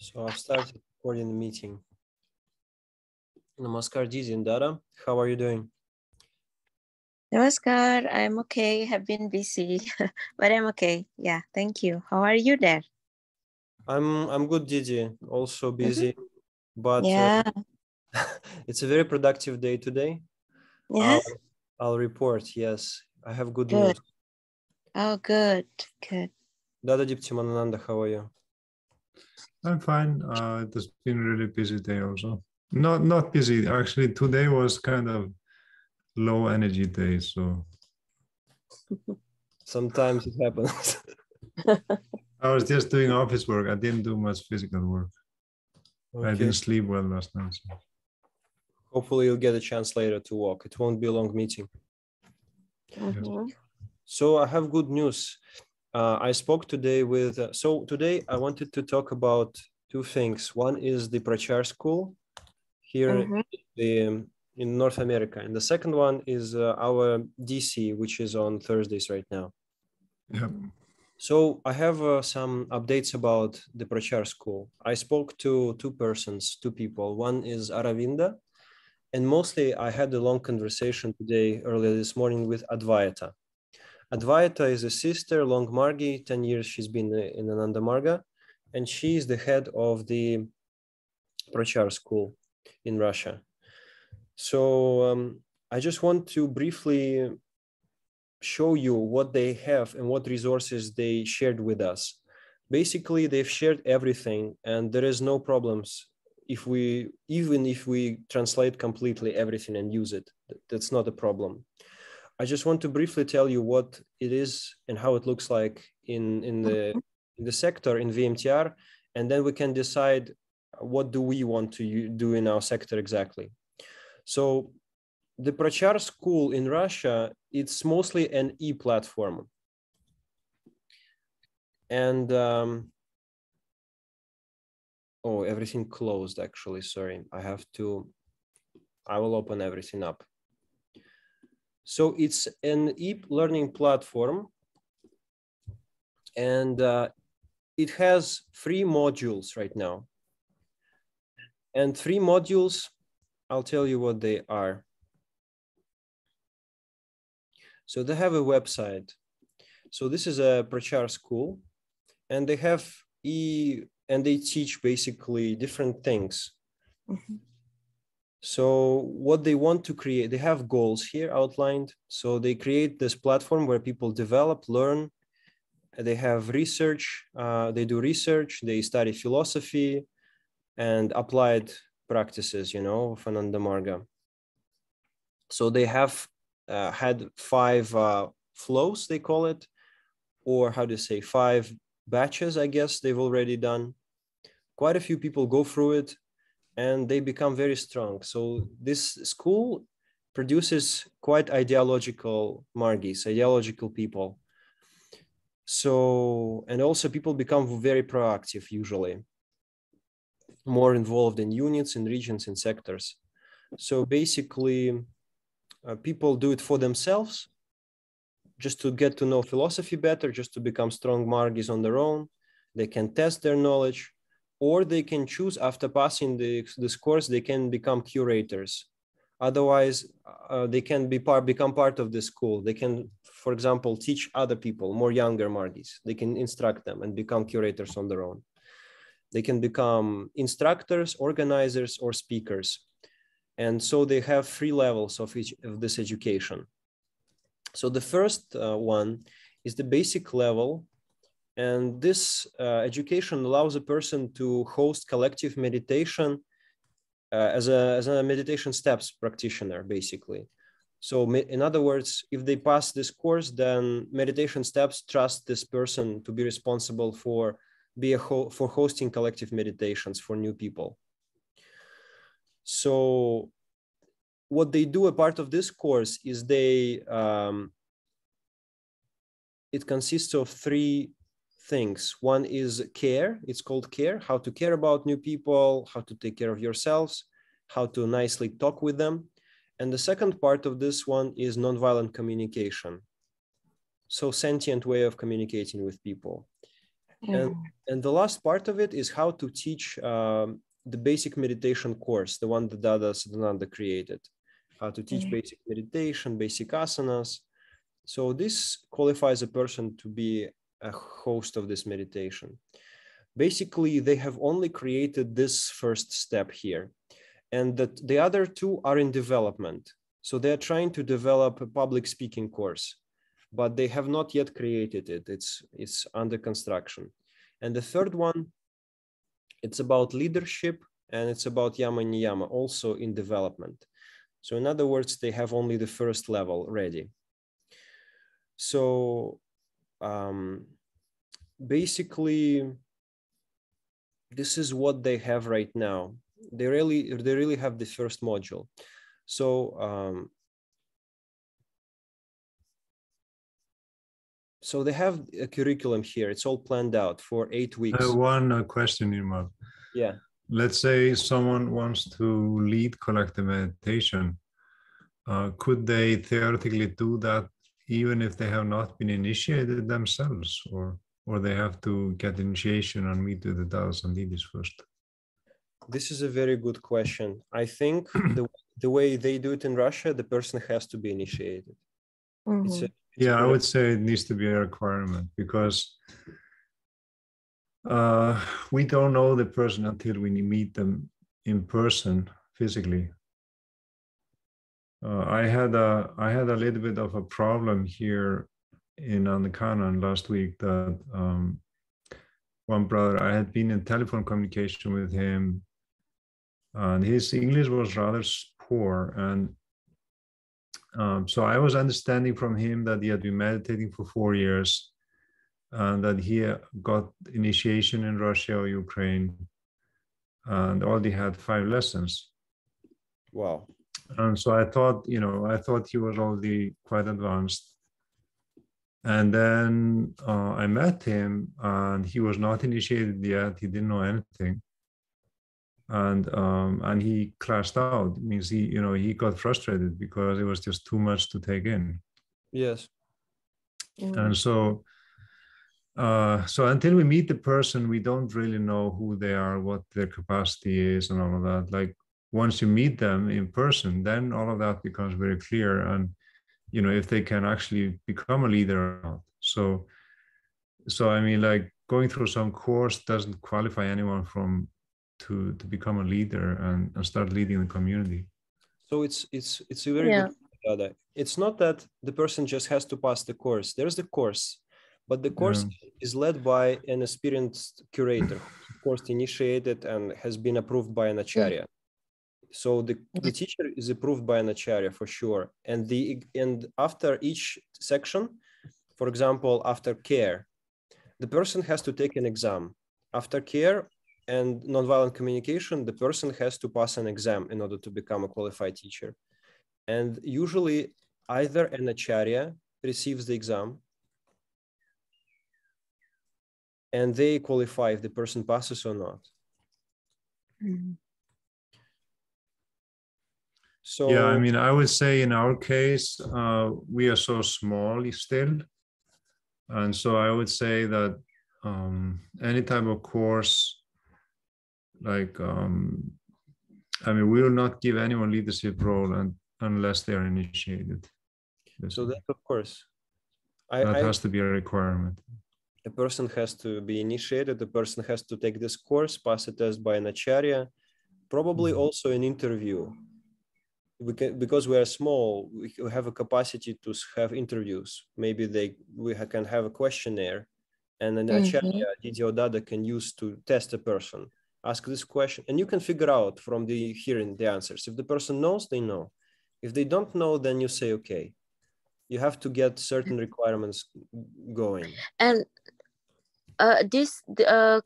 So I've started recording the meeting. Namaskar, Didi and Dada. How are you doing? Namaskar, I'm okay. Have been busy, but I'm okay. Yeah, thank you. How are you there? I'm good, Didi. Also busy, but Yeah. it's a very productive day today. Yes. I'll report. Yes, I have good Good. news. Oh, good. Good. Dada Diptimananda, how are you? I'm fine. It has been a really busy day also. Not busy. Actually, today was kind of low energy day. So Sometimes it happens. I was just doing office work. I didn't do much physical work. Okay. I didn't sleep well last night. So. Hopefully you'll get a chance later to walk. It won't be a long meeting. Mhm. So I have good news. I spoke today with, so today I wanted to talk about two things. One is the Pracar school here in North America. And the second one is our DC, which is on Thursdays right now. Yeah. So I have some updates about the Pracar school. I spoke to two people. One is Aravinda, and mostly I had a long conversation today, earlier this morning, with Advaita. Advaita is a sister, Long Margi, 10 years she's been in Ananda Marga, and she is the head of the Prachar school in Russia. So I just want to briefly show you what they have and what resources they shared with us. Basically, they've shared everything and there is no problems even if we translate completely everything and use it. That's not a problem. I just want to briefly tell you what it is and how it looks like in the sector in VMTR, and then we can decide what do we want to do in our sector exactly. So the Prachar school in Russia, it's mostly an e-platform. And oh, everything closed actually, sorry. I will open everything up. So it's an e-learning platform, and it has 3 modules right now. And 3 modules, I'll tell you what they are. So they have a website. So this is a Prachar school, and they have and they teach basically different things. So what they want to create, they have goals here outlined. So they create this platform where people develop, learn. They have research, they do research, they study philosophy and applied practices, of Ananda Marga. So they have had 5 flows, they call it, or how to say 5 batches, I guess they've already done. Quite a few people go through it and they become very strong. So this school produces quite ideological Margis, ideological people. So, and also people become very proactive usually, more involved in units, in regions, in sectors. So basically, people do it for themselves, just to get to know philosophy better, just to become strong Margis on their own. They can test their knowledge, or they can choose after passing this course, they can become curators. Otherwise, they can become part of the school. They can, for example, teach other people, more younger Margis. They can instruct them and become curators on their own. They can become instructors, organizers, or speakers. And so they have 3 levels of this education. So the first one is the basic level. And this education allows a person to host collective meditation as a meditation steps practitioner, basically. So in other words, if they pass this course, then meditation steps trust this person to be responsible for hosting collective meditations for new people. So what they do a part of this course is it consists of 3 things. One is care. It's called care, how to care about new people, how to take care of yourselves, how to nicely talk with them. And the second part of this one is nonviolent communication. So sentient way of communicating with people. And the last part of it is how to teach the basic meditation course, the one that Dada Sadananda created, how to teach basic meditation, basic asanas. So this qualifies a person to be a host of this meditation. Basically, they have only created this first step here, and that the other two are in development. So they're trying to develop a public speaking course, but they have not yet created it. It's under construction. And the third one, it's about leadership, and it's about yama niyama, also in development. So in other words, they have only the first level ready. So basically, this is what they have right now. They really have the first module. So so they have a curriculum here. It's all planned out for 8 weeks. I have one question, Irma. Yeah. Let's say someone wants to lead collective meditation. Could they theoretically do that even if they have not been initiated themselves, or they have to get initiation and meet with the Dadas and Didis first? This is a very good question. I think the way they do it in Russia, the person has to be initiated. Yeah, I would say it needs to be a requirement, because we don't know the person until we meet them in person physically. I had a little bit of a problem here in Andakanan last week, that one brother, I had been in telephone communication with him, and his English was rather poor, and so I was understanding from him that he had been meditating for 4 years, and that he got initiation in Russia or Ukraine, and already had 5 lessons. Wow. And so I thought he was already quite advanced. And then I met him, and he was not initiated yet. He didn't know anything. And he crashed out. It means he got frustrated because it was just too much to take in. Yes. And so until we meet the person, we don't really know who they are, what their capacity is, and all of that. Like, once you meet them in person, then all of that becomes very clear, and if they can actually become a leader or not. So I mean, like, going through some course doesn't qualify anyone to become a leader and start leading the community. So it's a very good. It's not that the person just has to pass the course. There's the course, but the course is led by an experienced curator, of course, initiated and has been approved by an acharya. So the teacher is approved by an acharya for sure. And after each section, for example, after care, the person has to take an exam. After care and nonviolent communication, the person has to pass an exam in order to become a qualified teacher. And usually either an acharya receives the exam and they qualify if the person passes or not. So yeah, I mean, I would say in our case, we are so small still. And so I would say that any type of course, like, I mean, we will not give anyone leadership role unless they are initiated. So that, of course, that has to be a requirement. A person has to be initiated. The person has to take this course, pass a test by an acharya, probably also an interview. Because we are small, we have a capacity to have interviews. Maybe we can have a questionnaire, and an acharya, Didi or Dada, can use to test a person. Ask this question, and you can figure out from hearing the answers. If the person knows, they know. If they don't know, then you say, okay, you have to get certain requirements going. And these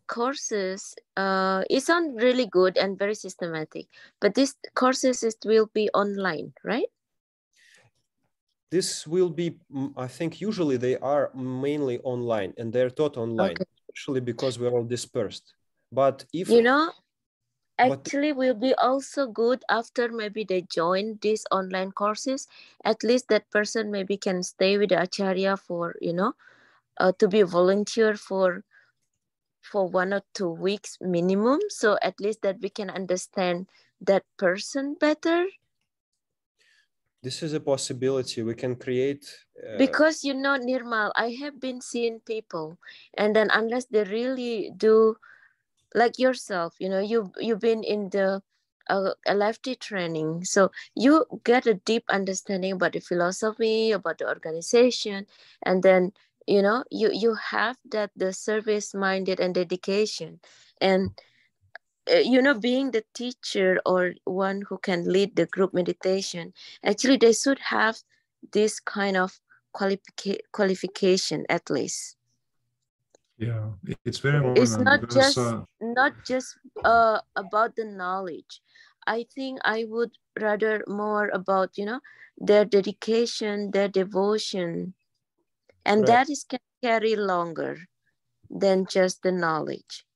courses, it sounds really good and very systematic, but these courses will be online, right? This will be, I think usually they are mainly online, and they're taught online, especially because we're all dispersed. But if actually will be also good after maybe they join these online courses, at least that person maybe can stay with the acharya for to be a volunteer for for 1 or 2 weeks minimum, so at least that we can understand that person better. This is a possibility. We can create. Because Nirmal, I have been seeing people, and then unless they really do, like yourself, you've been in the LFT training, so you get a deep understanding about the philosophy, about the organization, and then you have that the service minded and dedication, and being the teacher or one who can lead the group meditation, actually they should have this kind of qualification at least. Yeah, it's very important. It's not because, just about the knowledge. I think I would rather more about their dedication, their devotion, and Right. that is can carry longer than just the knowledge.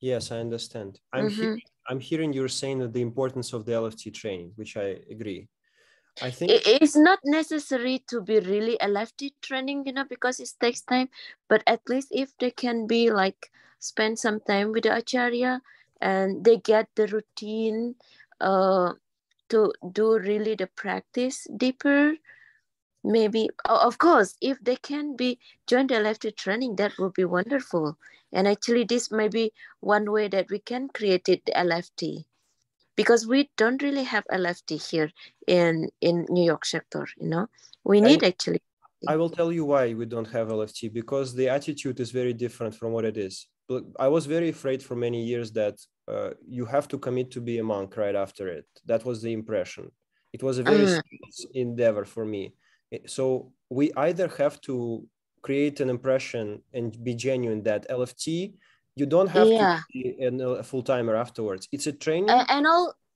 Yes, I understand. I'm hearing you're saying that the importance of the LFT training, which I agree. I think it's not necessary to be really LFT training, because it takes time. But at least if they can be like spend some time with the acharya and they get the routine to do really the practice deeper, maybe of course if they can be join the LFT training, that would be wonderful. And actually this may be one way that we can create it, the LFT, because we don't really have LFT here in New York sector. We need actually. I will tell you why we don't have LFT, because the attitude is very different from what it is. But I was very afraid for many years that you have to commit to be a monk right after it. That was the impression. It was a very serious endeavor for me. So we either have to create an impression and be genuine that LFT, you don't have to be a full-timer afterwards. It's a training.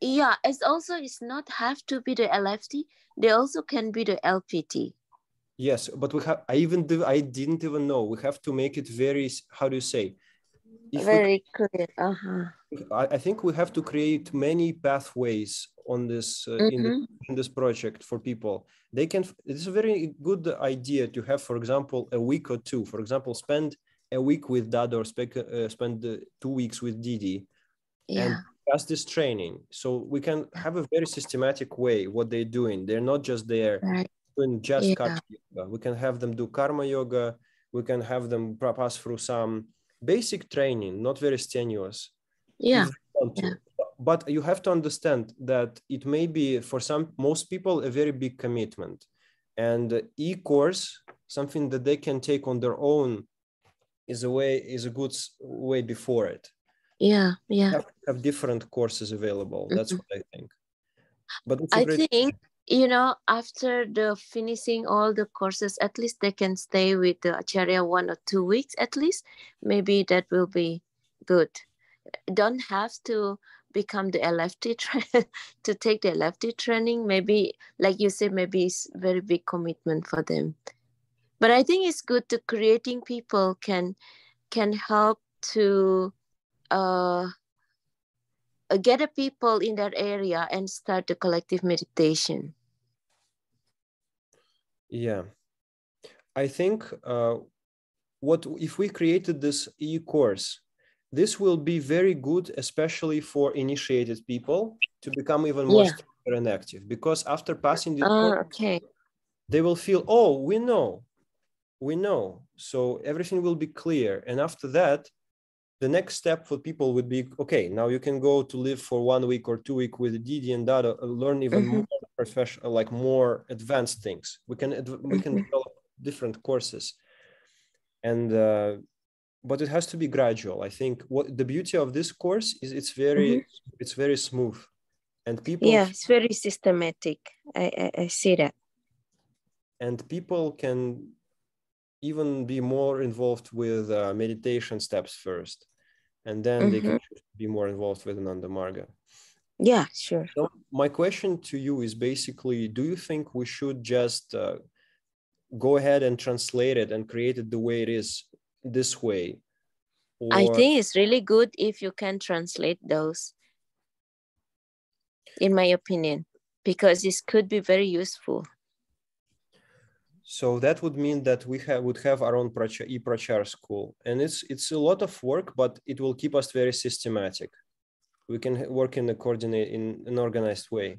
It's not have to be the LFT. They also can be the LPT. Yes, but I didn't even know. We have to make it very, how do you say? Very clear. I think we have to create many pathways on this in this project for people. It's a very good idea to have, for example, a week or two. For example, spend a week with Dada or spend 2 weeks with Didi, and pass this training. So we can have a very systematic way what they're doing. They're not just there doing just Karma yoga. We can have them do Karma yoga. We can have them pass through some basic training, not very strenuous. But you have to understand that it may be for most people a very big commitment, and e-course, something that they can take on their own, is a good way before it. You have different courses available. That's what I think. But it's I think after the finishing all the courses, at least they can stay with the acharya 1 or 2 weeks at least. Maybe that will be good. Don't have to become the LFT to take the LFT training. Maybe, like you said, maybe it's very big commitment for them. But I think it's good to creating people can help to get the people in that area and start the collective meditation. I think if we created this e-course, this will be very good, especially for initiated people to become even more stronger and active, because after passing the course, they will feel, oh, we know. So everything will be clear. And after that, the next step for people would be, okay, now you can go to live for 1 week or 2 weeks with Didi and Dada, learn even more professional, like more advanced things. We can develop different courses, and but it has to be gradual. I think what the beauty of this course is, it's very smooth, and people it's very systematic. I see that, and people can even be more involved with meditation steps first, and then they can be more involved with Nanda Marga. Yeah, sure. So my question to you is basically, do you think we should just go ahead and translate it and create it the way it is this way? Or... I think it's really good if you can translate those, in my opinion, because this could be very useful. So that would mean that we would have our own e-Pracar school, and it's a lot of work, but it will keep us very systematic. We can work in an organized way.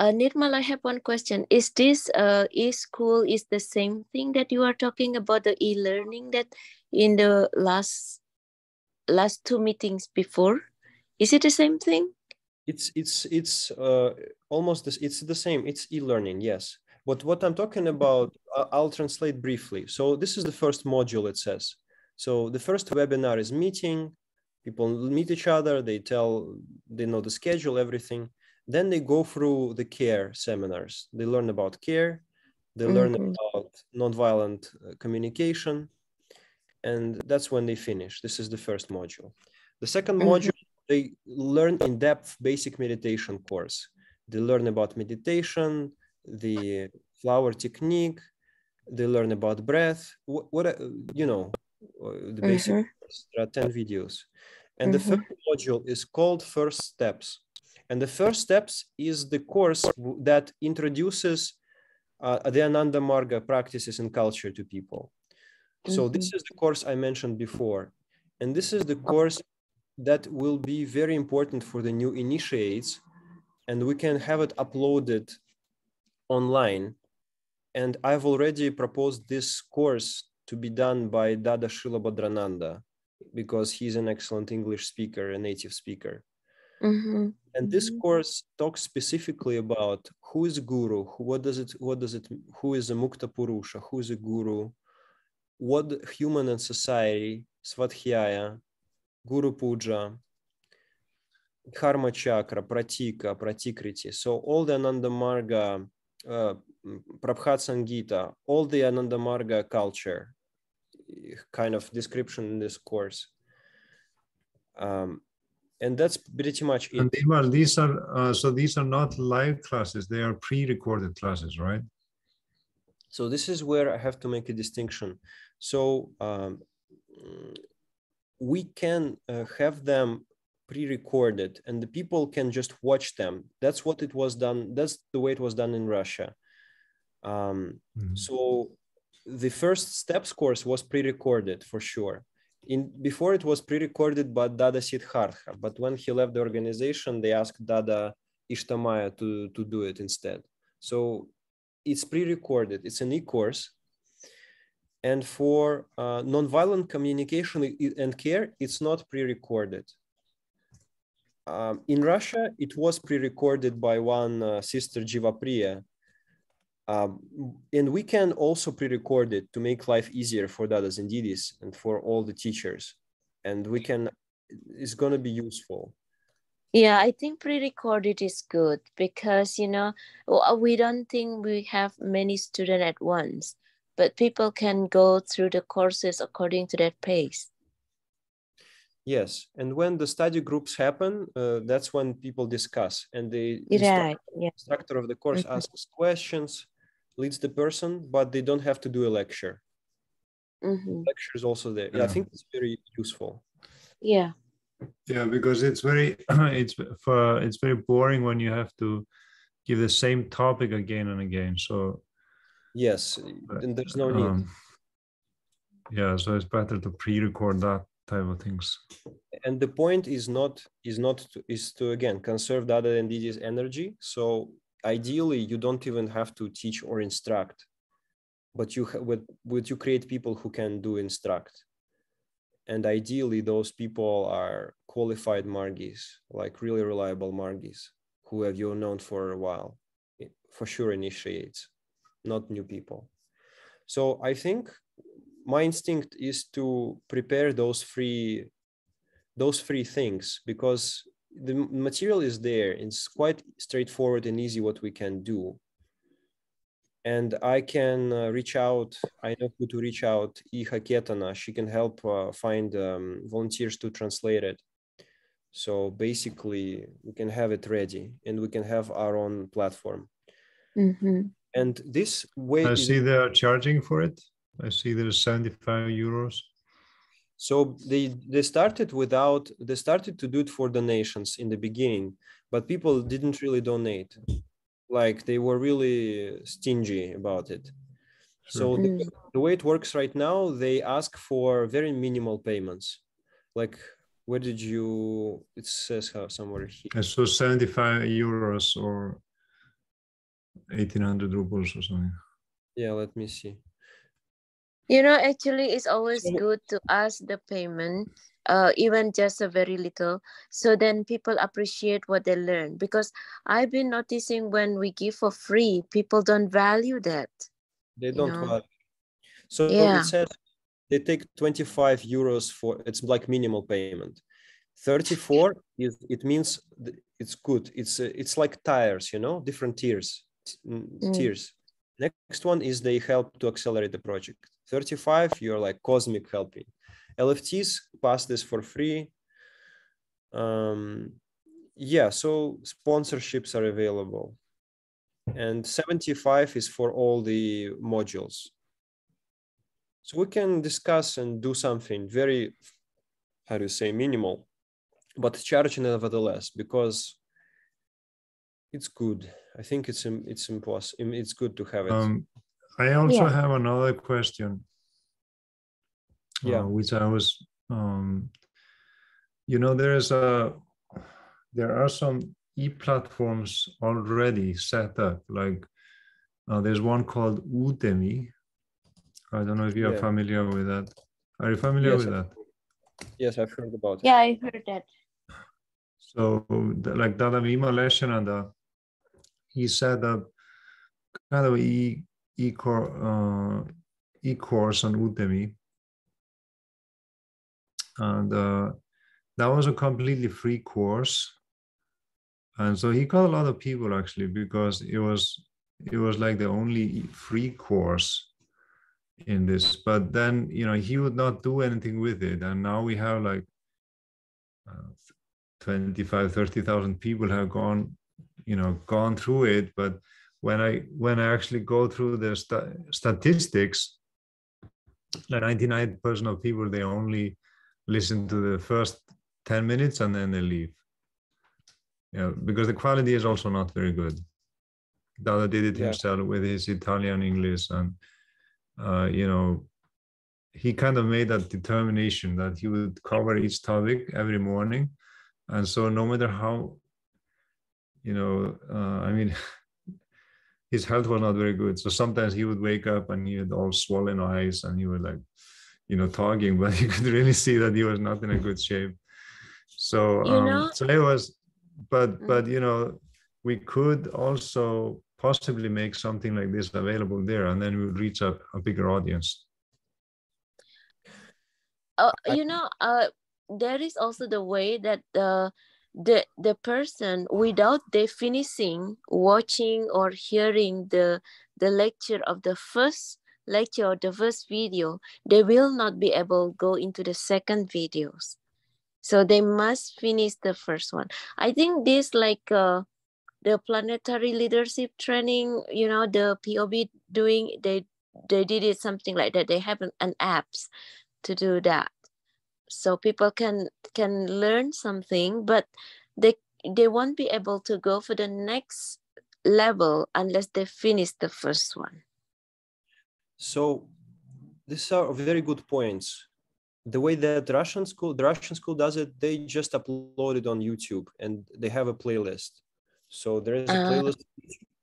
Nirmal, I have one question. Is this e-school is the same thing that you are talking about, the e-learning that in the last two meetings before? Is it the same thing? It's almost this. It's the same. It's e-learning, yes. But what I'm talking about, I'll translate briefly. So this is the first module, it says. So the first webinar is meeting. People meet each other. They know the schedule, everything. Then they go through the care seminars. They learn about care. They learn about nonviolent communication. And that's when they finish. This is the first module. The second module, they learn in-depth basic meditation course. They learn about meditation, the flower technique. They learn about breath. The basic course. There are 10 videos. And the third module is called First Steps. And the First Steps is the course that introduces the Ananda Marga practices and culture to people. So this is the course I mentioned before. And this is the course that will be very important for the new initiates. And we can have it uploaded online. And I've already proposed this course to be done by Dada Srila Bhadrananda, because he's an excellent English speaker, a native speaker. And this course talks specifically about who is guru, who is a mukta purusha, who is a guru, what human and society, svadhyaya, guru puja, dharma chakra, pratika, pratikriti. So all the Ananda Marga, Prabhat Sangita, all the Ananda Marga culture kind of description in this course. And that's pretty much it. And these are not live classes, they are pre-recorded classes, right? So this is where I have to make a distinction. So we can have them pre-recorded and the people can just watch them. That's what it was done. That's the way it was done in Russia. So the First Steps course was pre-recorded for sure. Before it was pre-recorded by Dada Siddhartha, but when he left the organization, they asked Dada Ishtamaya to do it instead. So it's pre-recorded, it's an e-course. And for nonviolent communication and care, it's not pre-recorded. In Russia, it was pre-recorded by one sister, Jiva Priya. And we can also pre-record it to make life easier for Dadas and Didis and for all the teachers. And it's going to be useful. Yeah, I think pre-recorded is good because, we don't think we have many students at once, but people can go through the courses according to their pace. Yes, and when the study groups happen, that's when people discuss, and the instructor of the course asks questions, leads the person, but they don't have to do a lecture. The lecture is also there. Yeah, I think it's very useful. Yeah. Yeah, because it's very very boring when you have to give the same topic again and again. So yes, and there's no need. Yeah, so it's better to pre-record that type of things. And the point is to again conserve Dada and Didi's energy. So ideally, you don't even have to teach or instruct, but you create people who can instruct. And ideally, those people are qualified Margis, like really reliable Margis, who have you known for a while, for sure initiates, not new people. So I think my instinct is to prepare those three things, because the material is there. It's quite straightforward and easy what we can do. And I can reach out. I know who to reach out. Iha Ketana, she can help find volunteers to translate it. So basically, we can have it ready, and we can have our own platform. And this way, I see they are charging for it. I see there's 75 euros. So they started to do it for donations in the beginning, but people didn't really donate. Like they were really stingy about it. So Mm. the way it works right now, they ask for very minimal payments. Like, where did you, it says how somewhere here. And so 75 euros or 1800 rubles or something. Yeah, let me see. You know, actually, it's always So- good to ask the payment, even just a very little, so then people appreciate what they learn. Because I've been noticing when we give for free, people don't value that. They You don't know? want. So Yeah. it says they take 25 euros for, it's like minimal payment. 34 is, it means it's good. It's like tires, you know, different tiers. Tiers. Next one is they help to accelerate the project. 35, you're like cosmic helping. LFTs pass this for free. Yeah, so sponsorships are available. And 75 is for all the modules. So we can discuss and do something very, how do you say, minimal, but charge nevertheless, because it's good. I think it's impossible. It's good to have it. I also Yeah. have another question, Yeah. which I was, you know, there are some e-platforms already set up. Like there's one called Udemy. I don't know if you are Yeah. familiar with that. Are you familiar Yes. with that? Yes, I've heard about it. Yeah, I heard that. So like Dada Vima Leshananda, he set up kind of e-course on Udemy. And that was a completely free course. And so he got a lot of people actually, because it was like the only free course in this. But then, you know, he would not do anything with it. And now we have like 25-30,000 people have gone through it. But when I actually go through the statistics, like 99% of people, they only listen to the first 10 minutes and then they leave. Yeah, because the quality is also not very good. Dada did it himself with his Italian English, and you know, he kind of made that determination that he would cover each topic every morning. And so no matter how, you know, I mean, his health was not very good. So sometimes he would wake up and he had all swollen eyes and he was like, you know, talking, but you could really see that he was not in a good shape. So, You know, so it was, but you know, we could also possibly make something like this available there, and then we would reach a bigger audience. you know, there is also the way that the person, without they finishing watching or hearing the lecture of the first lecture or the first video, they will not be able to go into the second videos. So they must finish the first one. I think this like the planetary leadership training, you know, the POB doing, they did it something like that. They have an apps to do that, so people can learn something, but they won't be able to go for the next level unless they finish the first one. So these are very good points. The way that the Russian school does it, they just upload it on YouTube and they have a playlist. So there is a playlist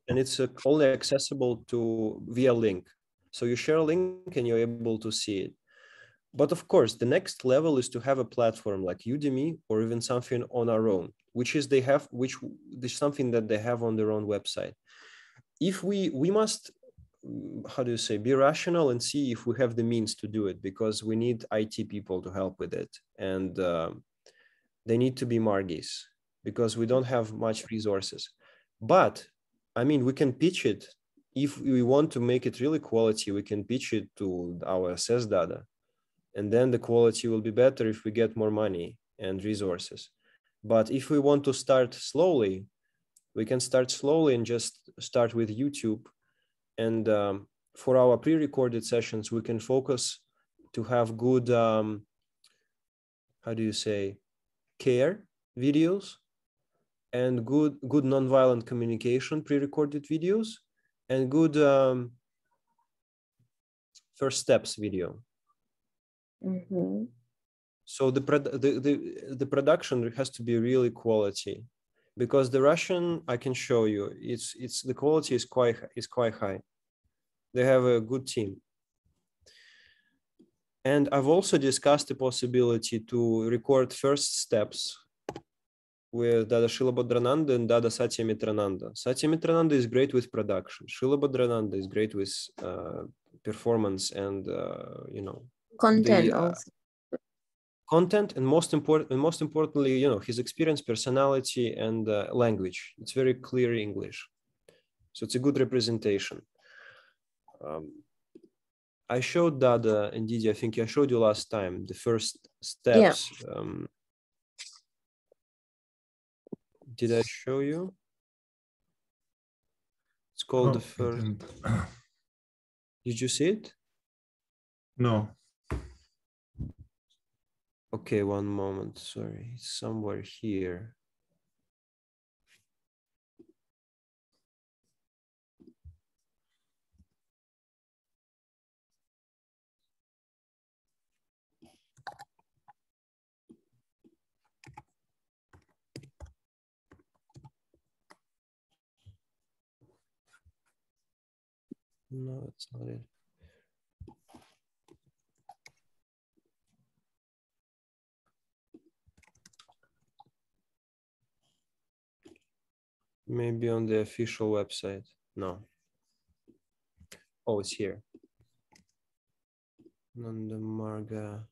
and it's only accessible to via link. So you share a link and you're able to see it. But of course, the next level is to have a platform like Udemy or even something on our own, which is something that they have on their own website. If we must, how do you say, be rational and see if we have the means to do it, because we need IT people to help with it. And they need to be Margis because we don't have much resources. But I mean, we can pitch it. If we want to make it really quality, we can pitch it to our SS data. And then the quality will be better if we get more money and resources. But if we want to start slowly, we can start slowly and just start with YouTube. And for our pre-recorded sessions, we can focus to have good, how do you say, care videos and good nonviolent communication pre-recorded videos and good first steps video. Mm-hmm. So the production has to be really quality, because the Russian, I can show you, it's the quality is quite high. They have a good team. And I've also discussed the possibility to record first steps with Dada Srila Bhadrananda and Dada Satya Mitrananda. Satya Mitrananda is great with production. Srila Bhadrananda is great with performance and you know, Content also. Content, and most importantly, you know, his experience, personality, and language. It's very clear English, so it's a good representation. I showed Dada and Didi, I think I showed you last time, the first steps. Yeah. Did I show you? It's called the first. Did you see it? No. Okay, one moment. Sorry, it's somewhere here. No, that's not it. Maybe on the official website. No. Oh, it's here. Nanda Marga.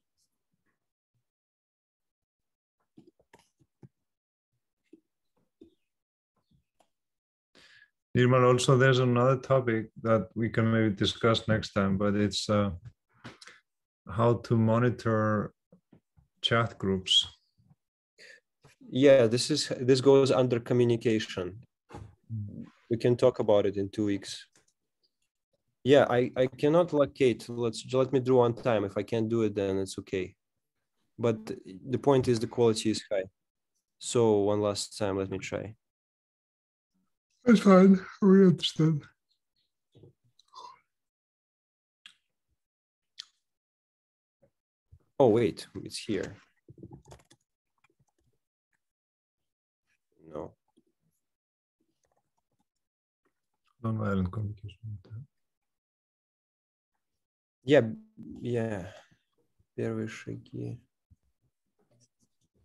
Nirmal, also there's another topic that we can maybe discuss next time, but it's how to monitor chat groups. Yeah, this goes under communication. We can talk about it in 2 weeks. Yeah, I cannot locate. Let me do one time. If I can't do it, then it's okay. But the point is the quality is high. So one last time, let me try. That's fine. We understand. Oh, wait, it's here. No. Non-violent communication. Yeah. Первые шаги.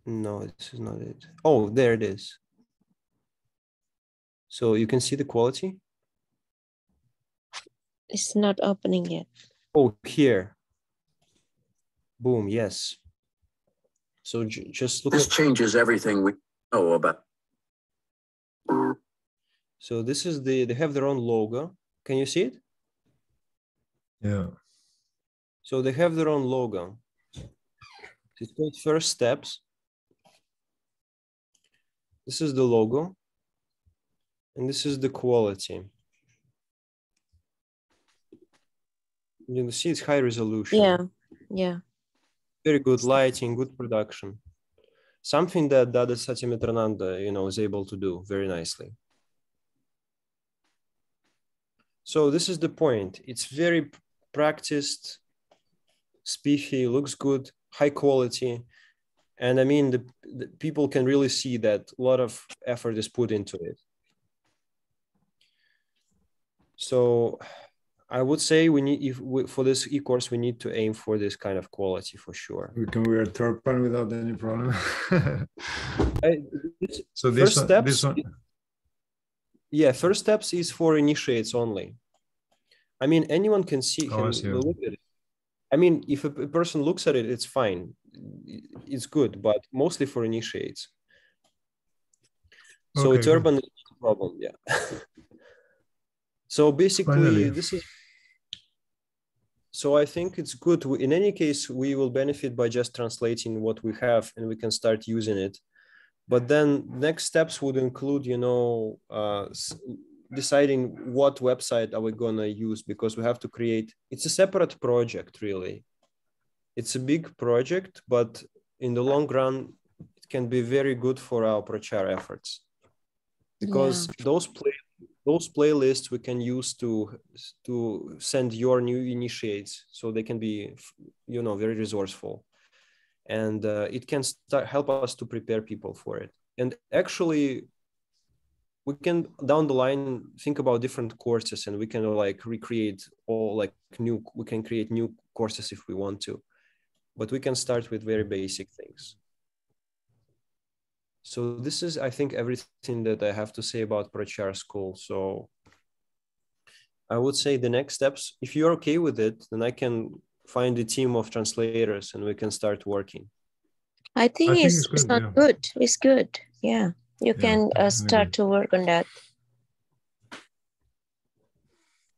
No, this is not it. Oh, there it is. So you can see the quality? It's not opening yet. Oh, here. Boom, yes. So just look. This changes everything we know about. So this is they have their own logo. Can you see it? Yeah. So they have their own logo. It's called First Steps. This is the logo. And this is the quality. You can see it's high resolution. Yeah. Very good lighting, good production. Something that Dada Satya Mitrananda, you know, is able to do very nicely. So this is the point. It's very practiced, spiffy, looks good, high quality. And I mean, the people can really see that a lot of effort is put into it. So I would say we need, for this e-course, we need to aim for this kind of quality for sure. We can wear turban without any problem. So first steps, yeah, First Steps is for initiates only. I mean, anyone can see, look at it. I mean, if a person looks at it, it's fine. It's good, but mostly for initiates. So okay, turban is a problem, yeah. So basically, finally, this is, so I think it's good. In any case, we will benefit by just translating what we have and we can start using it. But then next steps would include, you know, deciding what website are we gonna use, because we have to create, it's a separate project, really. It's a big project, but in the long run, it can be very good for our Pracar efforts. Because those those playlists we can use to send your new initiates, so they can be, you know, very resourceful, and it can help us to prepare people for it. And actually, we can down the line think about different courses, and we can like recreate all like we can create new courses if we want to, but we can start with very basic things. So this is, I think, everything that I have to say about Pracar School. So I would say the next steps, if you're okay with it, then I can find a team of translators and we can start working. I think it's good, not yeah. good. It's good. Yeah. You can start to work on that.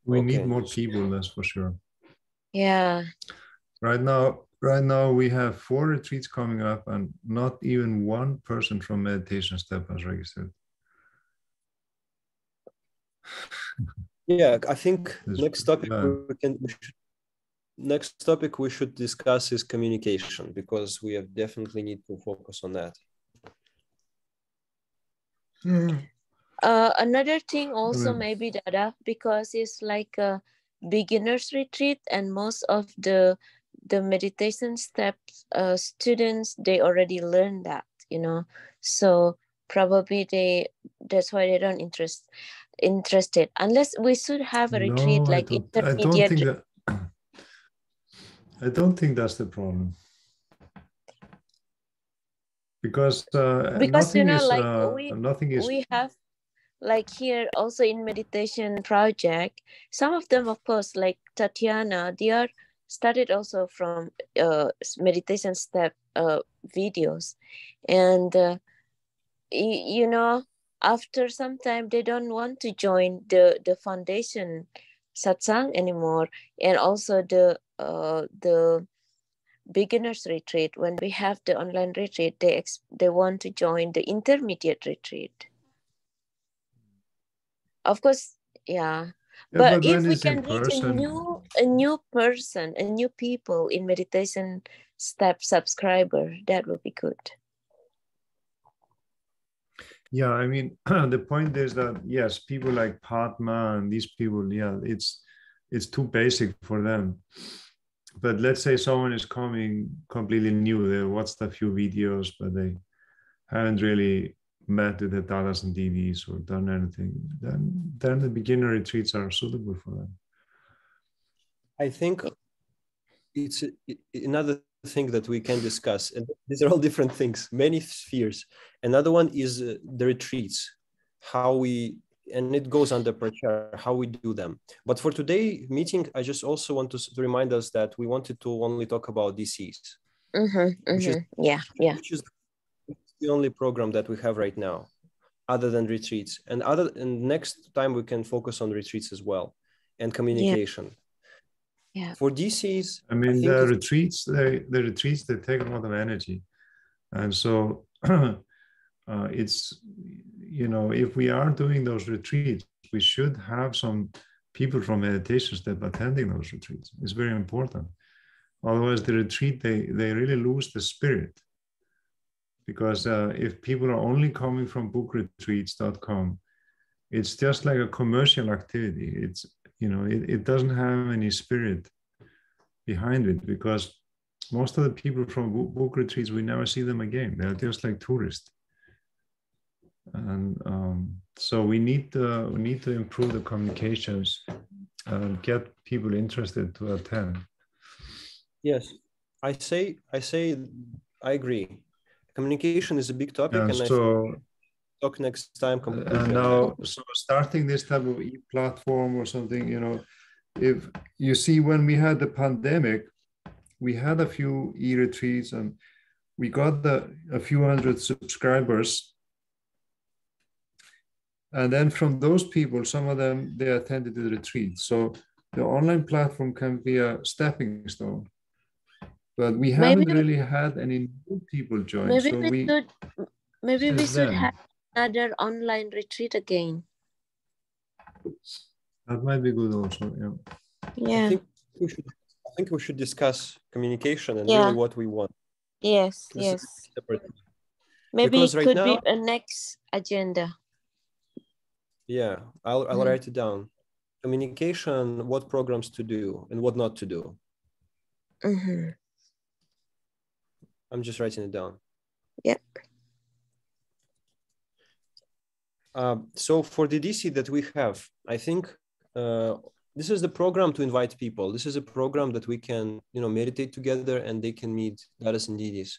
We need more people, that's for sure. Yeah. Right now we have 4 retreats coming up and not even one person from Meditation Step has registered. Yeah, I think next topic we should discuss is communication, because we definitely need to focus on that. Another thing also maybe, Dada, because it's like a beginner's retreat, and most of the meditation steps students, they already learned that, you know, so probably that's why they don't interested, unless we should have a retreat like intermediate. I don't think that's the problem, because you know, like we have like here also in meditation project, some of them, of course, like Tatiana, they are started also from meditation step videos, and you know, after some time they don't want to join the foundation satsang anymore, and also the beginners retreat. When we have the online retreat, they want to join the intermediate retreat. Of course, yeah. But if we can reach a new person, a new people in meditation step subscriber, that would be good. Yeah, I mean, the point is that yes, people like Padma and these people, yeah, it's too basic for them. But let's say someone is coming completely new, they watched a few videos, but they haven't really met with the Dadas and Didis or done anything, then the beginner retreats are suitable for them. I think it's another thing that we can discuss, and these are all different things, many spheres. Another one is the retreats, and it goes under Pracar, how we do them. But for today's meeting, I just also want to remind us that we wanted to only talk about DCs. Which is the only program that we have right now, other than retreats. And next time we can focus on retreats as well, and communication. Yeah. For DCs, I mean, the retreats they take a lot of energy, and so it's, you know, if we are doing those retreats, we should have some people from meditation step attending those retreats. It's very important. Otherwise, the retreat they really lose the spirit. Because if people are only coming from bookretreats.com, it's just like a commercial activity. It's, you know, it doesn't have any spirit behind it, because most of the people from book retreats, we never see them again. They're just like tourists. And so we need to improve the communications and get people interested to attend. Yes, I agree. Communication is a big topic, and so I think talk next time. And now, so starting this type of e-platform or something, you know, if you see, when we had the pandemic, we had a few e-retreats and we got a few hundred subscribers. And then from those people, some of them, they attended the retreat. So the online platform can be a stepping stone. But we haven't really had any new people join. Maybe we should have another online retreat again. That might be good also. Yeah. I think we should discuss communication and really what we want. Yes. Maybe it could be a next agenda. Yeah, I'll write it down. Communication, what programs to do and what not to do. I'm just writing it down. Yep. So for the DC that we have, I think this is the program to invite people. This is a program that we can, meditate together and they can meet Dadas and Didis.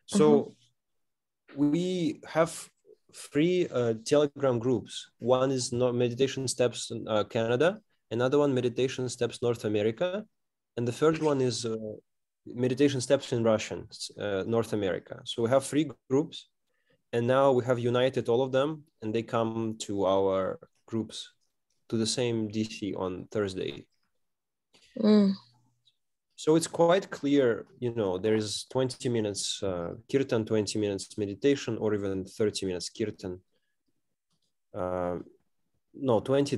So we have 3 Telegram groups. One is Meditation Steps Canada, another one Meditation Steps North America, and the third one is Meditation Steps in Russian, North America. So we have 3 groups, and now we have united all of them, and they come to our groups, to the same DC on Thursday. So it's quite clear, there is 20 minutes kirtan, 20 minutes meditation, or even 30 minutes kirtan.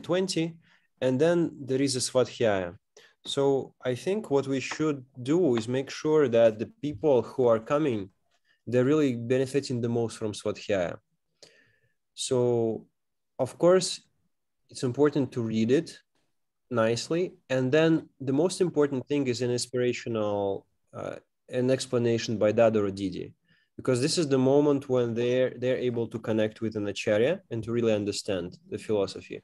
20, and then there is a svadhyaya. So I think what we should do is make sure that the people who are coming, they're really benefiting the most from svadhyaya. So of course, it's important to read it nicely. And then the most important thing is an inspirational, an explanation by Dada or Didi, because this is the moment when they're able to connect with an acharya and to really understand the philosophy.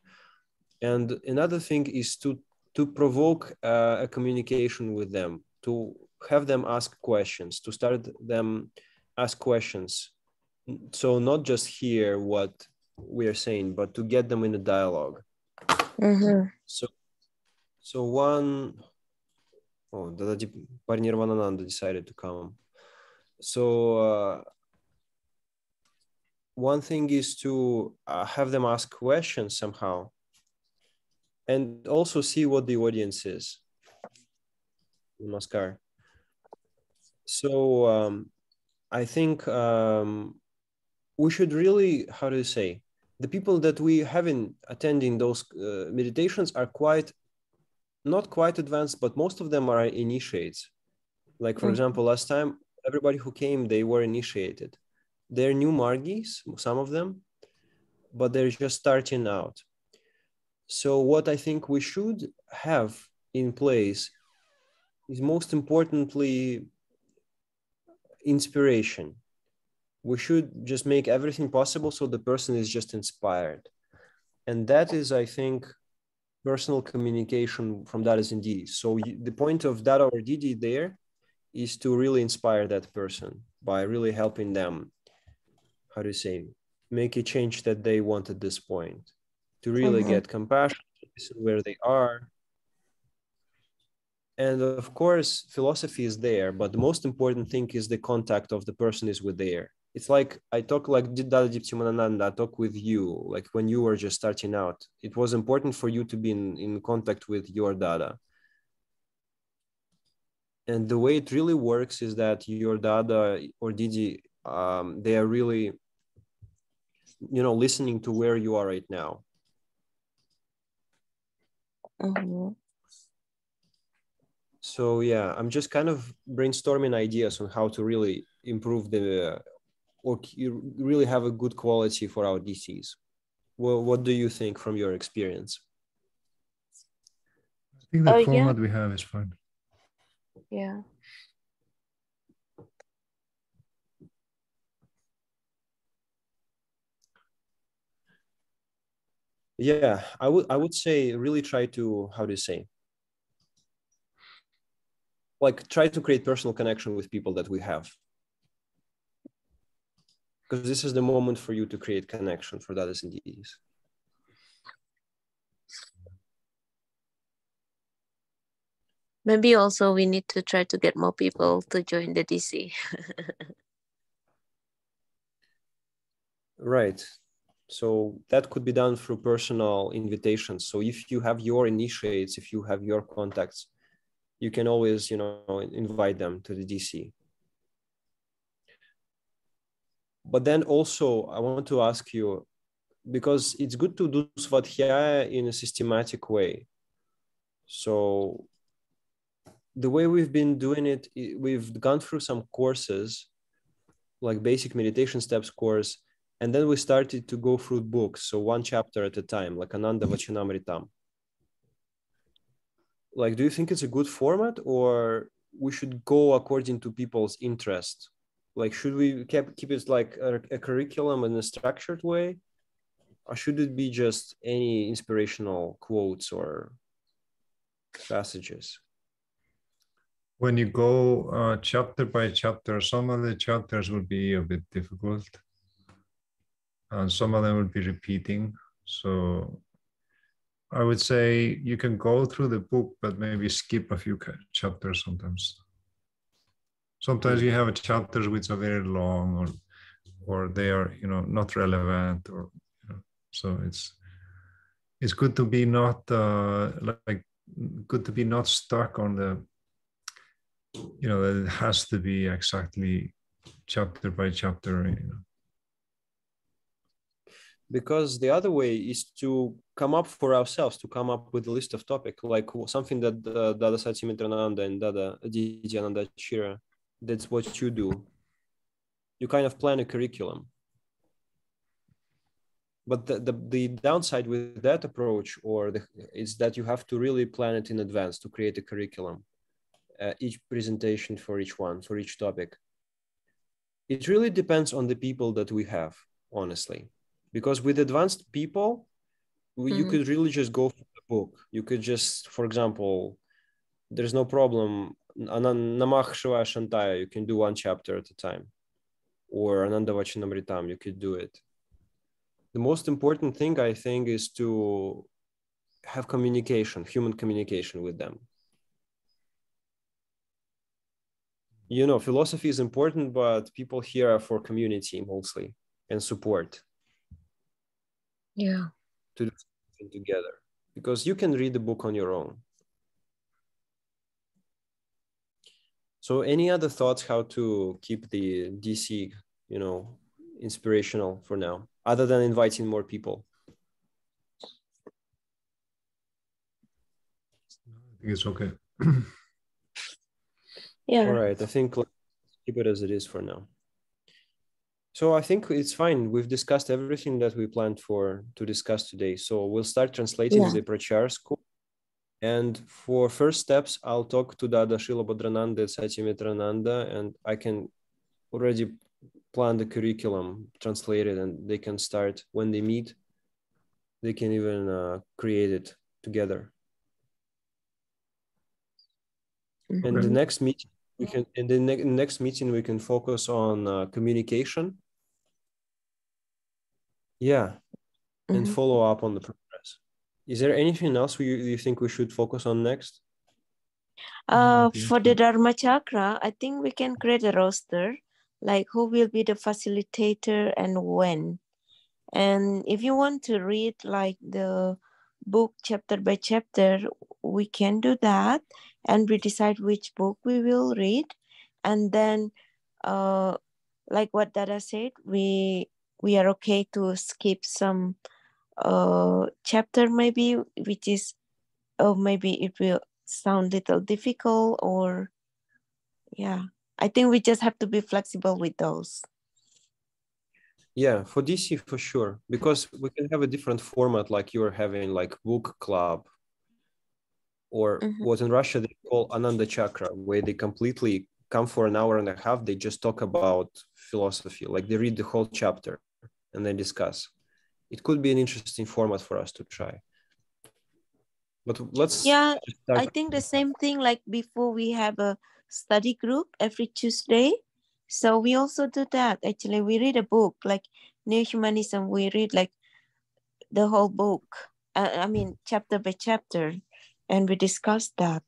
And another thing is to provoke a communication with them, to have them ask questions, to start them ask questions. So not just hear what we are saying, but to get them in a dialogue. So one, Parnirvanananda decided to come. So one thing is to have them ask questions somehow, and also see what the audience is. Namaskar. So I think we should really, how do you say, the people that we have in attending those meditations are not quite advanced, but most of them are initiates. Like, for example, last time, everybody who came, they were initiated. They're new Margis, some of them, but they're just starting out. So what I think we should have in place is, most importantly, inspiration. We should just make everything possible so the person is just inspired. And that is, I think, personal communication from Dadas and Didis. So the point of Dada or Didi there is to really inspire that person by really helping them, how do you say, make a change that they want at this point, to really get compassion, to listen where they are. And of course, philosophy is there, but the most important thing is the contact of the person is with there. It's like I talk like Dada Diptimanananda, I talk with you, like when you were just starting out. It was important for you to be in contact with your Dada. And the way it really works is that your Dada or Didi, they are really, listening to where you are right now. So yeah, I'm just kind of brainstorming ideas on how to really improve or really have a good quality for our DCs. Well, what do you think from your experience? I think the format we have is fine. Yeah. Yeah, I would say really try to, how do you say? Like try to create personal connection with people that we have. Because this is the moment for you to create connection for Dadas and Didis. Maybe also we need to try to get more people to join the DC. Right. So that could be done through personal invitations. So if you have your initiates, if you have your contacts, you can always, invite them to the DC. But then also I want to ask you, because it's good to do svadhyaya in a systematic way. So the way we've been doing it, we've gone through some courses, like basic meditation steps course, And then we started to go through books. So one chapter at a time, like Ananda Vachanamritam. Like, do you think it's a good format, or we should go according to people's interest? Like, should we keep it like a curriculum in a structured way? Or should it be just any inspirational quotes or passages? When you go chapter by chapter, some of the chapters will be a bit difficult. And some of them will be repeating. So I would say you can go through the book, but maybe skip a few chapters sometimes. Sometimes you have chapters which are very long, or they are, not relevant, or so it's good to be not good to be not stuck on the, that it has to be exactly chapter by chapter. Because the other way is to come up for ourselves, to come up with a list of topics, like something that Dada Satyamitrananda and Dada Didyananda Chira, that's what you do. You kind of plan a curriculum. But the downside with that approach is that you have to really plan it in advance to create a curriculum, each presentation for each topic. It really depends on the people that we have, honestly. Because with advanced people, you could really just go for the book. You could just, for example, there's no problem. Namah Shivaya Shantaya, you can do one chapter at a time. Or Ananda Vachanamritam, you could do it. The most important thing, I think, is to have communication, human communication with them. Philosophy is important, but people here are for community mostly and support. Yeah. To do something together, because you can read the book on your own. So any other thoughts how to keep the DC, inspirational for now, other than inviting more people? I think it's okay. Yeah. All right, I think let's keep it as it is for now. So I think it's fine. We've discussed everything that we planned to discuss today. So we'll start translating the Pracar school. And for first steps, I'll talk to Dada Srila Bhadrananda and Satyamitrananda, and I can already plan the curriculum, translate it, and they can start when they meet. They can even create it together. And the next meeting, next meeting we can focus on communication. Yeah, and follow up on the progress. Is there anything else you think we should focus on next? For the Dharma Chakra, I think we can create a roster, like who will be the facilitator and when. And if you want to read like the book chapter by chapter, we can do that, and we decide which book we will read. And then like what Dada said, we are okay to skip some chapter maybe, which is maybe it will sound a little difficult, or I think we just have to be flexible with those. Yeah, for DC for sure, because we can have a different format, like you're having like book club, or what in Russia they call Ananda Chakra, where they completely come for an hour and a half. They just talk about philosophy, like they read the whole chapter and they discuss. It could be an interesting format for us to try. But let's start. I think the same thing, like before we have a study group every Tuesday. So we also do that. Actually, we read a book like New Humanism. We read like the whole book. I mean, chapter by chapter, and we discuss that.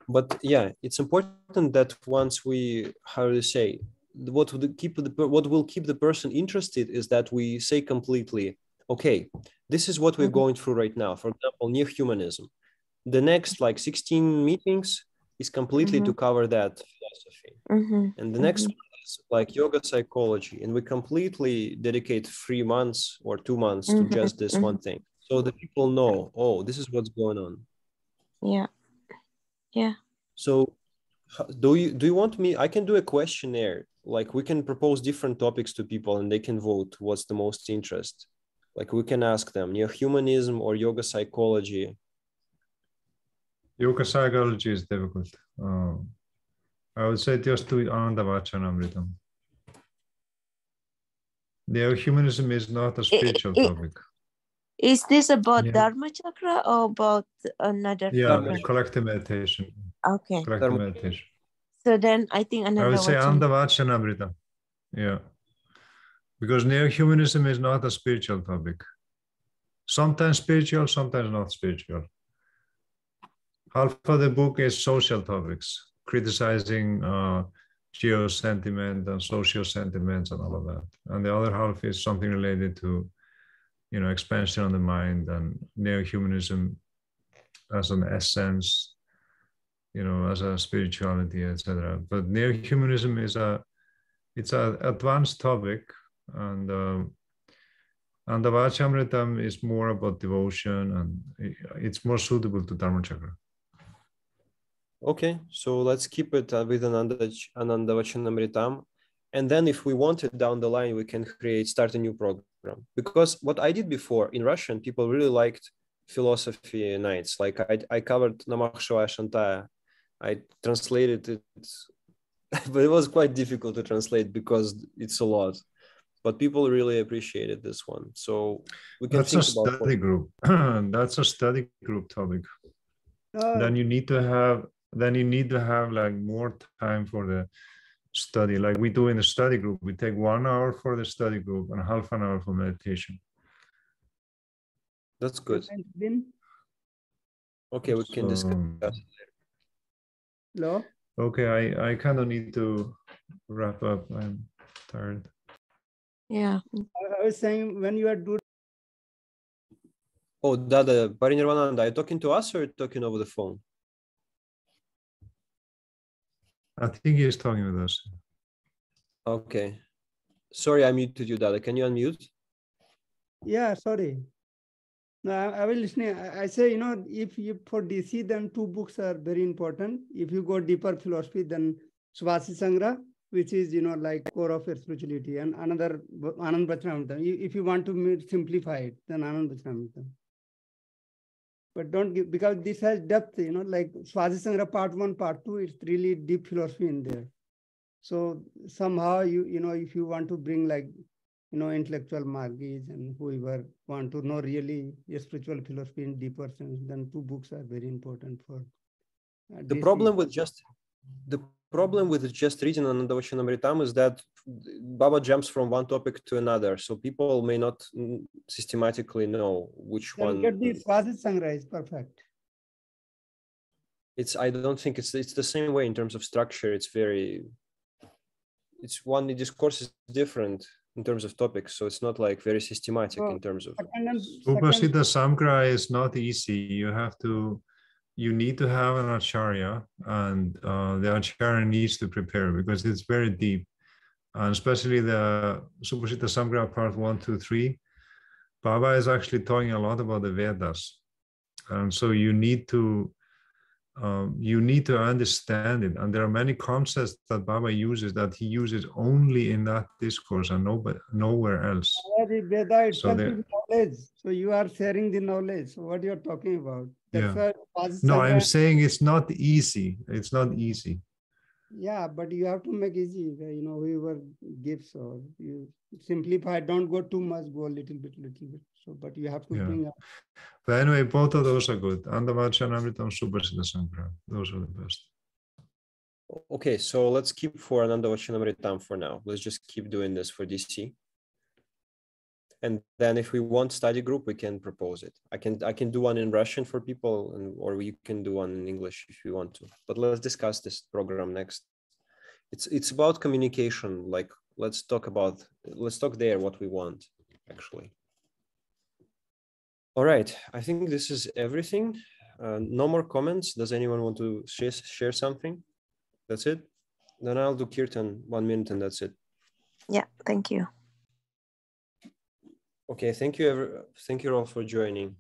But yeah, it's important that once we, how to say, what will keep the person interested is that we say completely, okay, this is what we're going through right now. For example, New Humanism. The next like 16 meetings is completely to cover that philosophy. And the next one is like yoga psychology. And we completely dedicate 3 months or 2 months to just this one thing. So the people know, oh, this is what's going on. Yeah. So Do you want me? I can do a questionnaire. Like we can propose different topics to people and they can vote what's the most interest. Like we can ask them neo-humanism or yoga psychology. Yoga psychology is difficult. I would say just do Anandavachanamritam. Neo-humanism is not a spiritual topic. Is this about Yeah. Dharma Chakra or about another Yeah, program? collective meditation. Okay. Collective meditation. So then I think I would say another Anandavachanamritam. Yeah. Because neo-humanism is not a spiritual topic. Sometimes spiritual, sometimes not spiritual. Half of the book is social topics, criticizing geo-sentiment and social sentiments and all of that. And the other half is something related to, expansion of the mind and neo-humanism as an essence, as a spirituality, etc. But neo-humanism it's an advanced topic, and the Vachamritam is more about devotion, and it's more suitable to Dharma Chakra. Okay, so let's keep it with Anandavachanamritam. And then if we want it down the line, we can start a new program. Because what I did before in Russian, people really liked philosophy nights. Like I covered Namah Shivaya Shantaya. I translated it, but it was quite difficult to translate because it's a lot. But people really appreciated this one. So we can think about a study group. That's a study group topic. Then you need to have like more time for the study, like we do in the study group. We take 1 hour for the study group and half an hour for meditation. That's good. Okay, we can discuss it later. Hello? Okay, I kind of need to wrap up. I'm tired. Yeah. I was saying when you are doing. Oh, Dada, Parinirvananda, are you talking to us or talking over the phone? I think he's talking with us. Okay. Sorry, I muted you, Dada. Can you unmute? Yeah, sorry. No, I was listening. I say, if you for DC, then 2 books are very important. If you go deeper philosophy, then Swasi Sangra, which is, like core of spirituality, and another Anand Vachanamritam. If you want to simplify it, then Anand Vachanamritam. But don't give, because this has depth, like Swasi Sangra part 1, part 2, it's really deep philosophy in there. So somehow if you want to bring like, intellectual margis and whoever want to know really spiritual philosophy in deeper sense, then 2 books are very important for. The problem with just reading Anandavachanamritam is that Baba jumps from one topic to another, so people may not systematically know which then one. Get the Swasi Sangra is perfect. I don't think it's the same way in terms of structure. The discourse is different in terms of topics, so it's not like very systematic in terms of. Upasita Samgra is not easy. You need to have an acharya, and the acharya needs to prepare because it's very deep, and especially the Supasita Samgra part 1, 2, 3. Baba is actually talking a lot about the Vedas, and so you need to understand it. And there are many concepts that Baba uses that he uses only in that discourse and nowhere else. The Veda itself is knowledge. So you are sharing the knowledge. So what you're talking about? That's why no, I'm saying it's not easy. It's not easy. Yeah, but you have to make easy. Whoever gives, or you simplify. Don't go too much. Go a little bit. So, but you have to bring up. But anyway, both of those are good. Anandavachanamritam, Supasita Sangra. Those are the best. Okay, so let's keep for Anandavachanamritam for now. Let's just keep doing this for DC. And then if we want study group, we can propose it. I can do one in Russian for people, or you can do one in English if you want to. But let's discuss this program next. It's about communication. Like let's talk there what we want, actually. All right, I think this is everything. No more comments. Does anyone want to share something? That's it. Then I'll do Kirtan 1 minute and that's it. Yeah, thank you. Okay, thank you all for joining.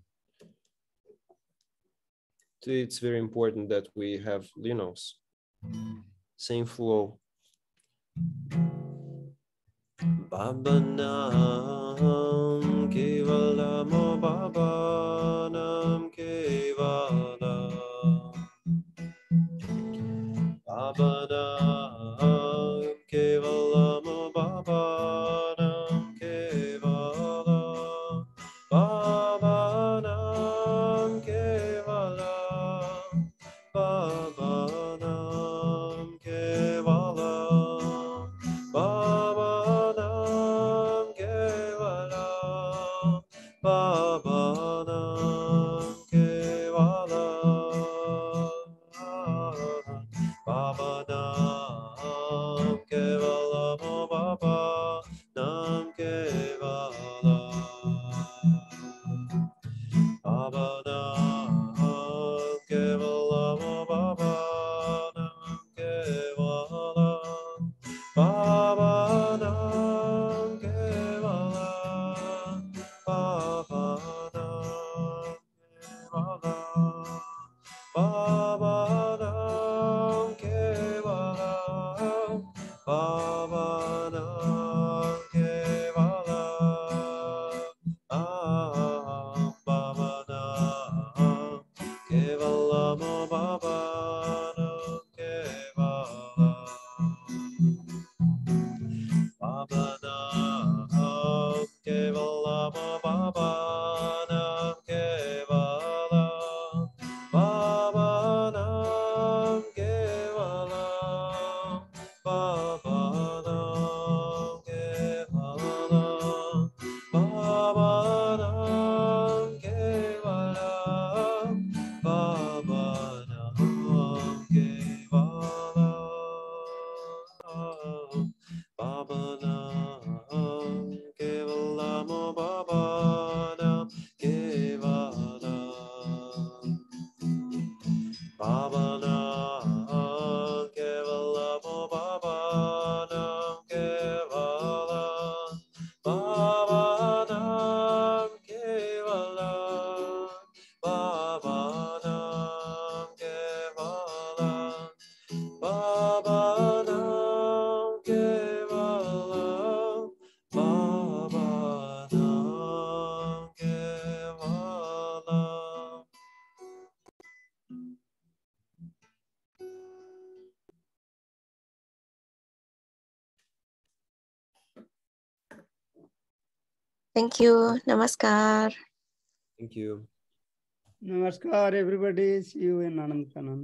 It's very important that we have, Same flow. Baba Nam Kevala Mo Baba Nam Kevala Baba Nam Kevala Mo Baba Nam Kevala Baba Nam Kevala Baba Nam Kevala Baba Nam Kevala Baba Nam Kevala Baba Nam Kevala Mo Baba Nam Kevala Baba Nam Kevala Mo Baba Nam Kevala Baba Nam Kevala Baba Nam Kevala Baba Nam Kevala Baba Nam Kevala Baba Nam Kevala Mo Baba Nam Kevala Baba Nam Kevala Mo Baba Nam Kevala Baba Nam Kevala Baba Nam Kevala Baba Nam Kevala Baba Nam Kevala Baba Nam Kevala Mo Baba Nam Kevala Baba Nam Kevala Mo Baba Nam Kevala Baba Nam Kevala Baba Nam Kevala Baba Nam Kevala Baba Nam Kevala. Thank you. Namaskar. Thank you. Namaskar, everybody. See you in Anand Kanan.